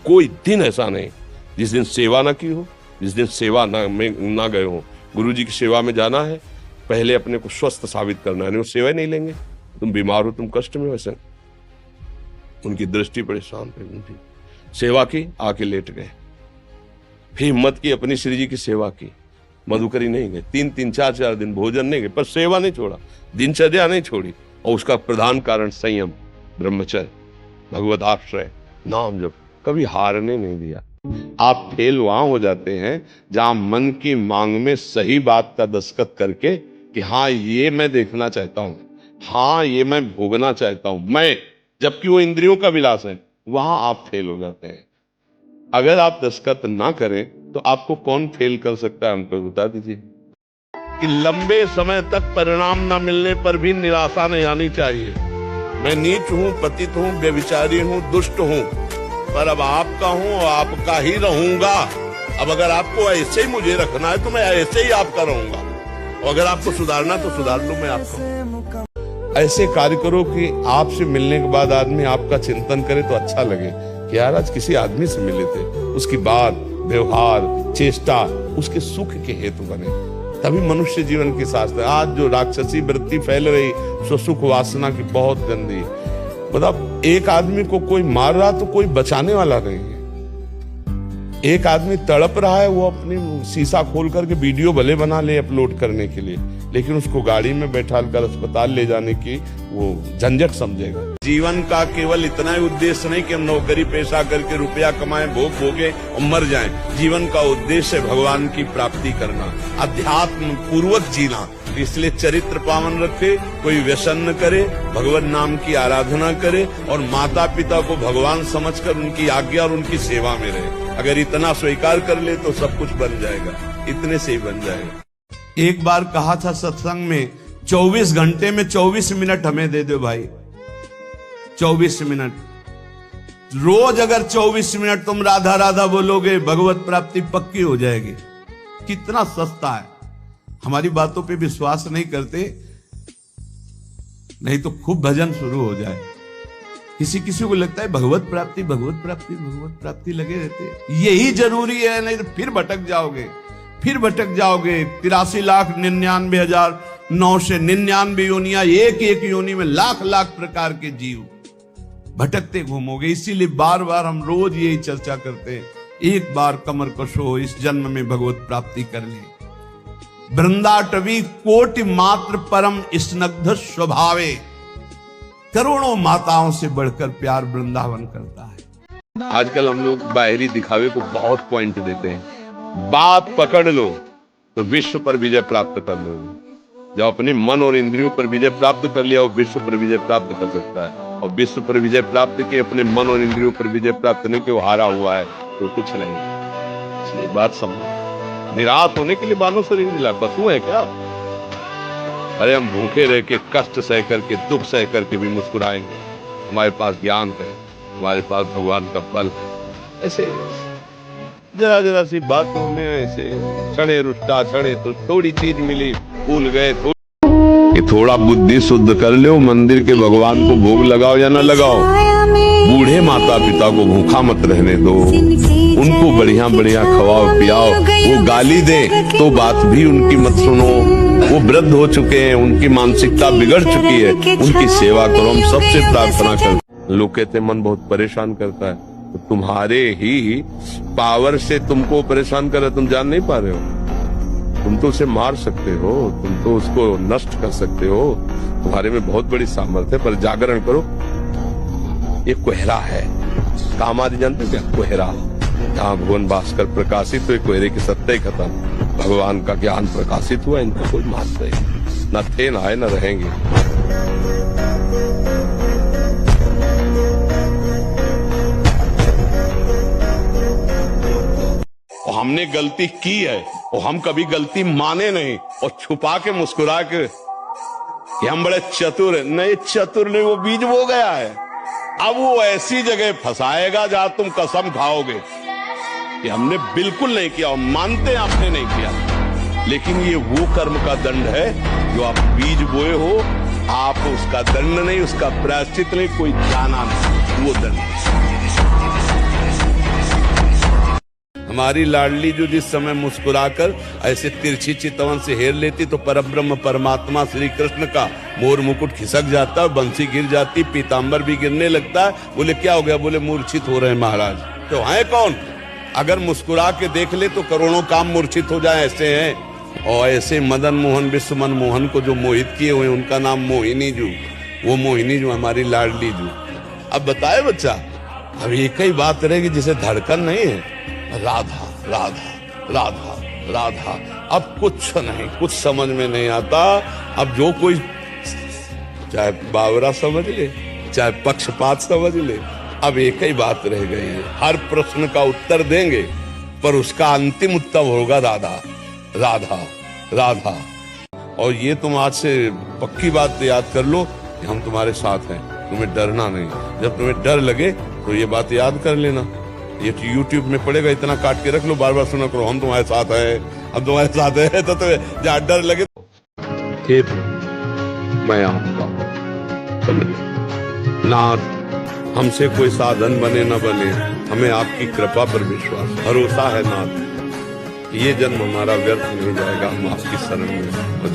कोई दिन ऐसा नहीं जिस दिन सेवा ना की हो, जिस दिन सेवा ना गए हो। गुरुजी की सेवा में जाना है, पहले अपने को स्वस्थ साबित करना है, नहीं वो सेवा ही नहीं लेंगे। तुम बीमार हो, तुम कष्ट में, वैसे उनकी दृष्टि परेशान थी, उनकी सेवा की, आके लेट गए। फिर हिम्मत की, अपनी श्री जी की सेवा की, मधुकरी नहीं गए, 3-4 दिन भोजन नहीं गए, पर सेवा नहीं छोड़ा, दिनचर्या नहीं छोड़ी। और उसका प्रधान कारण संयम, ब्रह्मचर्य, भगवत आश्रय, नाम जप, कभी हारने नहीं दिया। आप फेल वहां हो जाते हैं जहां मन की मांग में सही बात का दस्तखत करके कि हाँ ये मैं देखना चाहता हूं, हाँ ये मैं भोगना चाहता हूं मैं, जबकि वो इंद्रियों का विलास है, वहां आप फेल हो जाते हैं। अगर आप दस्तखत ना करें तो आपको कौन फेल कर सकता है, हमको बता दीजिए। कि लंबे समय तक परिणाम न मिलने पर भी निराशा नहीं आनी चाहिए। मैं नीच हूं, पतित हूं, व्यभिचारी हूं, दुष्ट हूं, पर अब आपका हूं और आपका ही रहूंगा। अब अगर आपको ऐसे ही मुझे रखना है तो मैं ऐसे ही आपका रहूंगा, और अगर आपको सुधारना तो सुधार लूं मैं आपका। ऐसे कार्य करो कि आपसे मिलने के बाद आदमी आपका चिंतन करे तो अच्छा लगे कि यार आज किसी आदमी से मिले थे, उसकी बात, व्यवहार, चेष्टा उसके सुख के हेतु बने, तभी मनुष्य जीवन की सार्थक। आज जो राक्षसी वृत्ति फैल रही, स्वसुख वासना की, बहुत गंदी। मतलब एक आदमी को कोई मार रहा तो कोई बचाने वाला नहीं है। एक आदमी तड़प रहा है, वो अपनी शीशा खोल करके वीडियो भले बना ले अपलोड करने के लिए, लेकिन उसको गाड़ी में बैठा कर अस्पताल ले जाने की वो झंझट समझेगा। जीवन का केवल इतना ही उद्देश्य नहीं कि हम नौकरी पेशा करके रुपया कमाएं, भोग भोगे और मर जाएं। जीवन का उद्देश्य है भगवान की प्राप्ति करना, अध्यात्म पूर्वक जीना। इसलिए चरित्र पावन रखे, कोई व्यसन न करे, भगवान नाम की आराधना करे और माता पिता को भगवान समझकर उनकी आज्ञा और उनकी सेवा में रहे। अगर इतना स्वीकार कर ले तो सब कुछ बन जाएगा, इतने से ही बन जाएगा। एक बार कहा था सत्संग में, 24 घंटे में 24 मिनट हमें दे दो भाई, 24 मिनट रोज। अगर 24 मिनट तुम राधा राधा बोलोगे, भगवत प्राप्ति पक्की हो जाएगी। कितना सस्ता है। हमारी बातों पे विश्वास नहीं करते, नहीं तो खूब भजन शुरू हो जाए। किसी किसी को लगता है भगवत प्राप्ति, भगवत प्राप्ति, भगवत प्राप्ति लगे रहते, यही जरूरी है, नहीं तो फिर भटक जाओगे, फिर भटक जाओगे। 83,99,999 योनियां, एक एक योनि में लाख लाख प्रकार के जीव, भटकते घूमोगे। इसीलिए बार बार हम रोज यही चर्चा करते हैं, एक बार कमर कशो, इस जन्म में भगवत प्राप्ति कर ले। वृंदाटवी कोटि मात्र परम स्नग्ध स्वभावे, करोड़ों माताओं से बढ़कर प्यार वृंदावन करता है। आजकल हम लोग बाहरी दिखावे को बहुत पॉइंट देते हैं। बात पकड़ लो तो विश्व पर विजय प्राप्त कर लो। जब अपने मन और इंद्रियों पर विजय प्राप्त कर लिया, वो विश्व पर विजय प्राप्त कर सकता है। और विश्व पर विजय प्राप्त के अपने मन और इंद्रियों पर विजय प्राप्त नहीं कि वो हारा हुआ है तो कुछ नहीं। ये बात समझो। निराश होने के लिए मानव शरीर मिला, पशु है क्या? अरे हम भूखे रह के, कष्ट सह करके, दुख सह करके भी मुस्कुराएंगे। हमारे पास ज्ञान है, हमारे पास भगवान का बल है। ऐसे जरा जरा सी बातों में ऐसे छड़े रुष्टा, छड़े तो थोड़ी चीज मिली, भूल गए। कि थोड़ा बुद्धि शुद्ध कर लो, मंदिर के भगवान को भोग लगाओ या ना लगाओ, बूढ़े माता पिता को भूखा मत रहने दो, उनको बढ़िया बढ़िया खवाओ पियाओ। वो गाली दे तो बात भी उनकी मत सुनो, वो वृद्ध हो चुके हैं, उनकी मानसिकता बिगड़ चुकी है, उनकी सेवा करो। हम सबसे प्रार्थना करते। लोग कहते मन बहुत परेशान करता है, तो तुम्हारे ही पावर से तुमको परेशान कर रहा है, तुम जान नहीं पा रहे हो। तुम तो उसे मार सकते हो, तुम तो उसको नष्ट कर सकते हो, तुम्हारे में बहुत बड़ी सामर्थ्य है, पर जागरण करो। ये कोहरा है, काम आदि जानते क्या? कोहरा, जहाँ भगवान भास्कर प्रकाशित हुए, कोहरे की सत्ता ही खत्म, भगवान का ज्ञान प्रकाशित हुआ, इनका कोई महत्व नहीं, न थे, न आए, न रहेंगे। और हमने गलती की है और हम कभी गलती माने नहीं और छुपा के मुस्कुरा के कि हम बड़े चतुर हैं। नहीं, चतुर नहीं, वो बीज बो गया है। अब वो ऐसी जगह फंसाएगा जहां तुम कसम खाओगे कि हमने बिल्कुल नहीं किया, और मानते हैं आपने नहीं किया, लेकिन ये वो कर्म का दंड है जो आप बीज बोए हो। आप उसका दंड नहीं, उसका प्रायश्चित नहीं, कोई जाना नहीं, वो दंड। हमारी लाडली जो जिस समय मुस्कुराकर ऐसे तिरछी चितवन से हेर लेती तो परब्रह्म परमात्मा श्री कृष्ण का मोर मुकुट खिसक जाता, बंसी गिर जाती, पीतांबर भी गिरने लगता। बोले क्या हो गया? बोले मूर्छित हो रहे हैं महाराज। तो है कौन? अगर मुस्कुरा के देख ले तो करोड़ों काम मूर्छित हो जाए, ऐसे हैं। और ऐसे मदन मोहन विश्व मनमोहन को जो मोहित किए हुए उनका नाम मोहिनी जू। वो मोहिनी जू हमारी लाडली जू। अब बताए बच्चा, अब एक ही बात रहेगी जिसे धड़कन नहीं है, राधा राधा राधा राधा। अब कुछ नहीं, कुछ समझ में नहीं आता। अब जो कोई चाहे बावरा समझ ले, चाहे पक्षपात समझ ले, अब एक ही बात रह गई है। हर प्रश्न का उत्तर देंगे पर उसका अंतिम उत्तर होगा राधा राधा राधा। और ये तुम आज से पक्की बात याद कर लो कि हम तुम्हारे साथ हैं, तुम्हें डरना नहीं। जब तुम्हें डर लगे तो ये बात याद कर लेना। ये YouTube में पड़ेगा, इतना काट के रख लो, बार बार सुना करो, हम तुम्हारे साथ हैं, हम तुम्हारे साथ हैं। तो तुम्हें जहाँ डर लगे हे मैं आऊंगा। नाथ हमसे कोई साधन बने न बने, हमें आपकी कृपा पर विश्वास भरोसा है नाथ। ये जन्म हमारा व्यर्थ नहीं जाएगा, हम आपकी शरण में।